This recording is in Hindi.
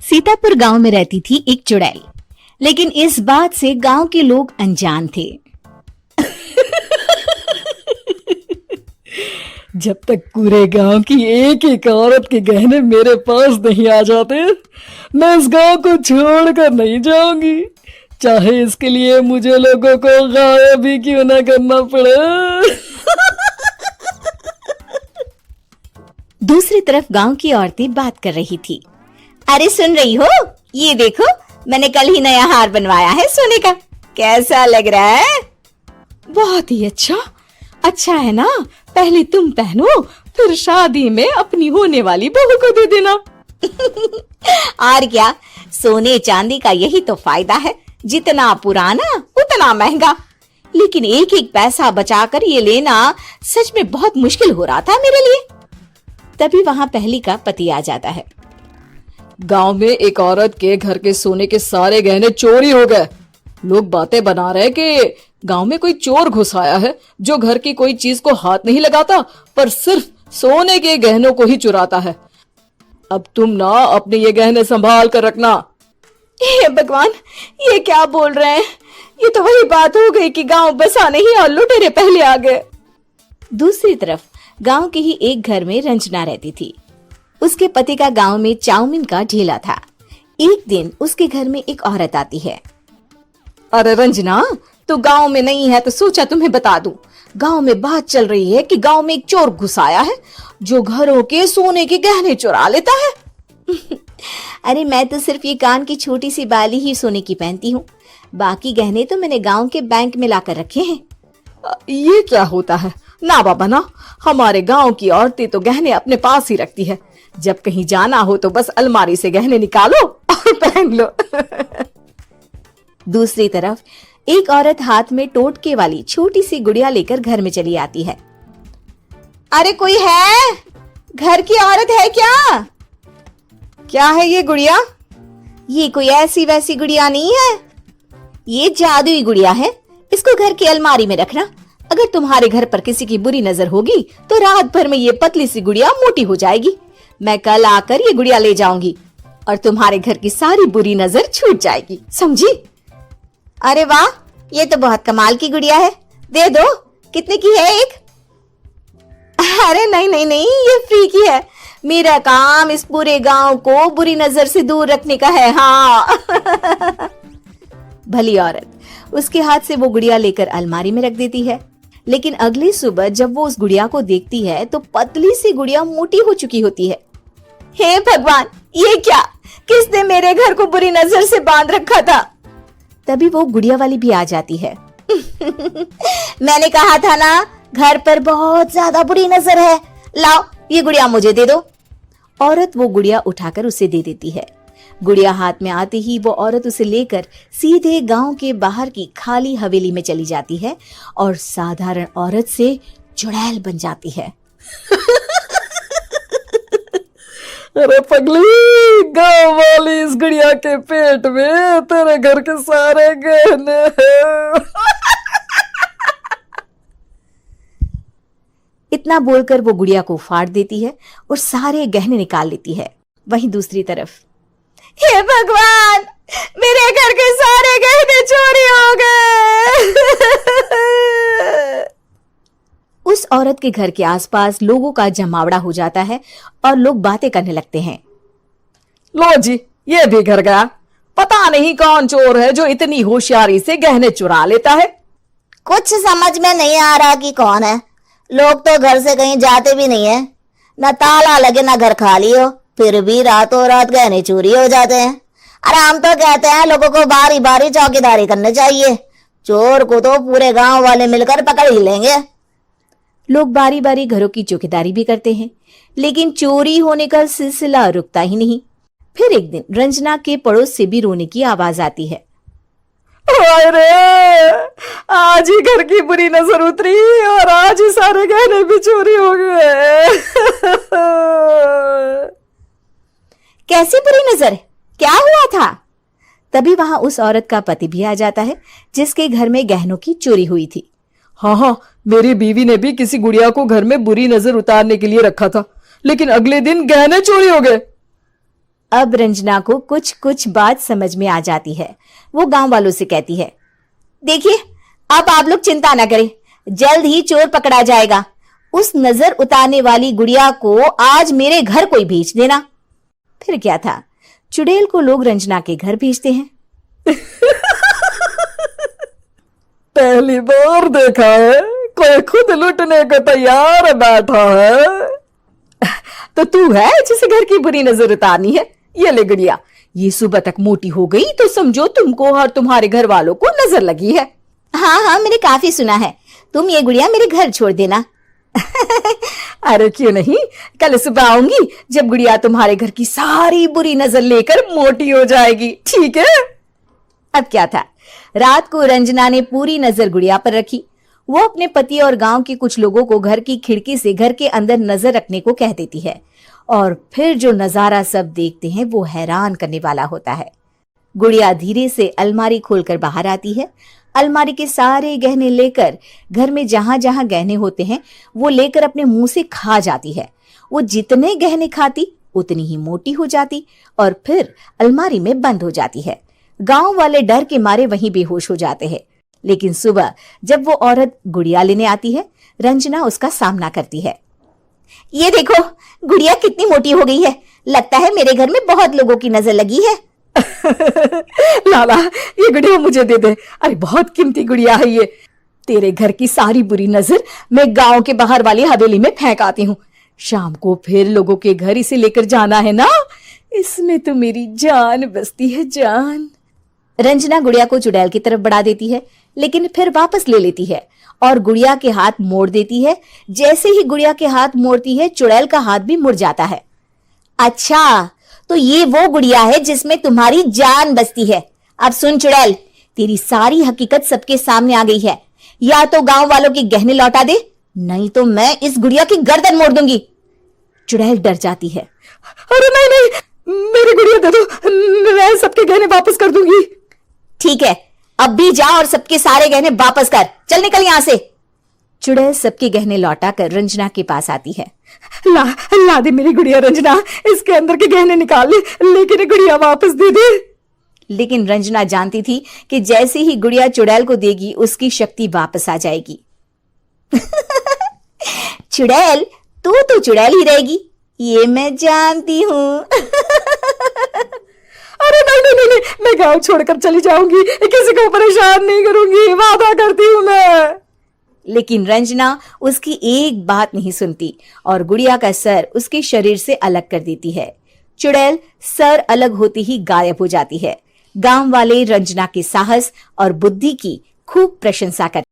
सीतापुर गांव में रहती थी एक चुड़ैल, लेकिन इस बात से गांव के लोग अनजान थे। जब तक पूरे गांव की एक एक औरत के गहने मेरे पास नहीं आ जाते, मैं इस गांव को छोड़कर नहीं जाऊंगी, चाहे इसके लिए मुझे लोगों को गायब ही क्यों ना करना पड़े। दूसरी तरफ गांव की औरतें बात कर रही थी। अरे सुन रही हो, ये देखो, मैंने कल ही नया हार बनवाया है सोने का, कैसा लग रहा है? बहुत ही अच्छा। अच्छा है ना, पहले तुम पहनो, फिर शादी में अपनी होने वाली बहू को दे देना। और क्या, सोने चांदी का यही तो फायदा है, जितना पुराना उतना महंगा। लेकिन एक एक पैसा बचाकर ये लेना सच में बहुत मुश्किल हो रहा था मेरे लिए। तभी वहां पहली का पति आ जाता है। गांव में एक औरत के घर के सोने के सारे गहने चोरी हो गए। लोग बातें बना रहे कि गांव में कोई चोर घुस आया है जो घर की कोई चीज को हाथ नहीं लगाता, पर सिर्फ सोने के गहनों को ही चुराता है। अब तुम ना अपने ये गहने संभाल कर रखना। हे भगवान, ये क्या बोल रहे हैं? ये तो वही बात हो गई कि गांव बसाने ही और लुटेरे पहले आ गए। दूसरी तरफ गांव के ही एक घर में रंजना रहती थी। उसके पति का गांव में चाउमीन का ठेला था। एक दिन उसके घर में एक औरत आती है। अरे रंजना, तू गांव में नहीं है तो सोचा तुम्हें बता दूं। गांव में बात चल रही है कि गांव में एक चोर घुस आया है जो घरों के सोने के गहने चुरा लेता है। अरे मैं तो सिर्फ ये कान की छोटी सी बाली ही सोने की पहनती हूँ, बाकी गहने तो मैंने गांव के बैंक में लाकर रखे हैं। ये क्या होता है? ना बाबा ना, हमारे गांव की औरतें तो गहने अपने पास ही रखती है। जब कहीं जाना हो तो बस अलमारी से गहने निकालो और पहन लो। दूसरी तरफ एक औरत हाथ में टोटके वाली छोटी सी गुड़िया लेकर घर में चली आती है। अरे कोई है? घर की औरत है क्या? क्या है ये गुड़िया? ये कोई ऐसी वैसी गुड़िया नहीं है, ये जादुई गुड़िया है। इसको घर की अलमारी में रखना। अगर तुम्हारे घर पर किसी की बुरी नजर होगी तो रात भर में ये पतली सी गुड़िया मोटी हो जाएगी। मैं कल आकर ये गुड़िया ले जाऊंगी और तुम्हारे घर की सारी बुरी नजर छूट जाएगी, समझी? अरे वाह, ये तो बहुत कमाल की गुड़िया है, दे दो। कितने की है एक? अरे नहीं नहीं नहीं, ये फ्री की है। मेरा काम इस पूरे गांव को बुरी नजर से दूर रखने का है। हाँ। भली औरत उसके हाथ से वो गुड़िया लेकर अलमारी में रख देती है। लेकिन अगली सुबह जब वो उस गुड़िया को देखती है तो पतली सी गुड़िया मोटी हो चुकी होती है। हे भगवान, ये क्या? किसने मेरे घर को बुरी नजर से बांध रखा था? तभी वो गुड़िया वाली भी आ जाती है। मैंने कहा था ना, घर पर बहुत ज्यादा बुरी नजर है। लाओ, ये गुड़िया मुझे दे दो। औरत वो गुड़िया उठाकर उसे दे देती है। गुड़िया हाथ में आते ही वो औरत उसे लेकर सीधे गांव के बाहर की खाली हवेली में चली जाती है और साधारण औरत से चुड़ैल बन जाती है। अरे पगली, गांव वाली इस गुड़िया के पेट में तेरे घर के सारे गहने हैं। इतना बोलकर वो गुड़िया को फाड़ देती है और सारे गहने निकाल लेती है। वहीं दूसरी तरफ, हे भगवान, मेरे घर के सारे गहने चोरी हो गए। उस औरत के घर के आसपास लोगों का जमावड़ा हो जाता है और लोग बातें करने लगते हैं। लो जी, ये भी घर गया। पता नहीं कौन चोर है जो इतनी होशियारी से गहने चुरा लेता है। कुछ समझ में नहीं आ रहा कि कौन है। लोग तो घर से कहीं जाते भी नहीं है, न ताला लगे न घर खाली हो, फिर भी रातों रात गहने चोरी हो जाते हैं। अरे हम तो कहते हैं लोगों को बारी बारी चौकीदारी करनी चाहिए, चोर को तो पूरे गांव वाले मिलकर पकड़ ही लेंगे। लोग बारी बारी घरों की चौकीदारी भी करते हैं, लेकिन चोरी होने का सिलसिला रुकता ही नहीं। फिर एक दिन रंजना के पड़ोस से भी रोने की आवाज आती है। अरे आज ही घर की बुरी नजर उतरी और आज ही सारे गहने भी चोरी हो गए। कैसी बुरी नजर? क्या हुआ था? तभी वहां उस औरत का पति भी आ जाता है जिसके घर में गहनों की चोरी हुई थी। हाँ, मेरी बीवी ने भी किसी गुड़िया को घर में बुरी नजर उतारने के लिए रखा था, लेकिन अगले दिन गहने चोरी हो गए। अब रंजना को कुछ कुछ बात समझ में आ जाती है। वो गांव वालों से कहती है, देखिए अब आप लोग चिंता न करें, जल्द ही चोर पकड़ा जाएगा। उस नजर उतारने वाली गुड़िया को आज मेरे घर कोई भेज देना। फिर क्या था, चुड़ैल को लोग रंजना के घर भेजते हैं। पहली बार देखा है कोई खुद लुटने को तैयार बैठा है। तो तू है जिसे घर की बुरी नजर उतारनी है? ये ले गुड़िया, ये सुबह तक मोटी हो गई तो समझो तुमको और तुम्हारे घर वालों को नजर लगी है। हाँ हाँ, मैंने काफी सुना है। तुम ये गुड़िया मेरे घर छोड़ देना। अरे क्यों नहीं, कल सुबह आऊंगी जब गुड़िया तुम्हारे घर की सारी बुरी नजर लेकर मोटी हो जाएगी, ठीक है? अब क्या था, रात को रंजना ने पूरी नजर गुड़िया पर रखी। वो अपने पति और गांव के कुछ लोगों को घर की खिड़की से घर के अंदर नजर रखने को कह देती है, और फिर जो नजारा सब देखते हैं वो हैरान करने वाला होता है। गुड़िया धीरे से अलमारी खोलकर बाहर आती है। अलमारी के सारे गहने लेकर घर में जहां जहां गहने होते हैं वो लेकर अपने मुंह से खा जाती है। वो जितने गहने खाती उतनी ही मोटी हो जाती और फिर अलमारी में बंद हो जाती है। गांव वाले डर के मारे वहीं बेहोश हो जाते हैं। लेकिन सुबह जब वो औरत गुड़िया लेने आती है, रंजना उसका सामना करती है। ये देखो, गुड़िया कितनी मोटी हो गई है। लगता है मेरे घर में बहुत लोगों की नजर लगी है। लाला, ये गुड़िया मुझे दे दे। अरे बहुत कीमती गुड़िया है ये। तेरे घर की सारी बुरी नजर मैं गांव के बाहर वाली हवेली में फेंक आती हूँ। शाम को फिर लोगों के घर इसे लेकर जाना है ना। इसमें तो मेरी जान बसती है, जान। रंजना गुड़िया को चुड़ैल की तरफ बढ़ा देती है, लेकिन फिर वापस ले लेती है और गुड़िया के हाथ मोड़ देती है। जैसे ही गुड़िया के हाथ मोड़ती है, चुड़ैल का हाथ भी मुड़ जाता है। अच्छा, तो ये वो गुड़िया है जिसमें तुम्हारी जान बसती है। अब सुन चुड़ैल, तेरी सारी हकीकत सबके सामने आ गई है। या तो गांव वालों के गहने लौटा दे, नहीं तो मैं इस गुड़िया की गर्दन मोड़ दूंगी। चुड़ैल डर जाती है। अरे नहीं नहीं, मेरी गुड़िया दे दो, मैं सबके गहने वापस कर दूंगी। ठीक है, अब भी जा और सबके सारे गहने वापस कर। चल निकल यहां से। चुड़ैल सबके गहने लौटा कर रंजना के पास आती है। ला दे मेरी गुड़िया रंजना, इसके अंदर के गहने निकाल ले, लेकिन गुड़िया वापस दे दे। लेकिन रंजना जानती थी कि जैसे ही गुड़िया चुड़ैल को देगी उसकी शक्ति वापस आ जाएगी। चुड़ैल, तू तो चुड़ैल ही रहेगी, ये मैं जानती हूँ। अरे नहीं नहीं नहीं, मैं गांव छोड़कर चली जाऊंगी, किसी को परेशान नहीं करूंगी, वादा करती हूँ मैं। लेकिन रंजना उसकी एक बात नहीं सुनती और गुड़िया का सर उसके शरीर से अलग कर देती है। चुड़ैल सर अलग होते ही गायब हो जाती है। गांव वाले रंजना के साहस और बुद्धि की खूब प्रशंसा करते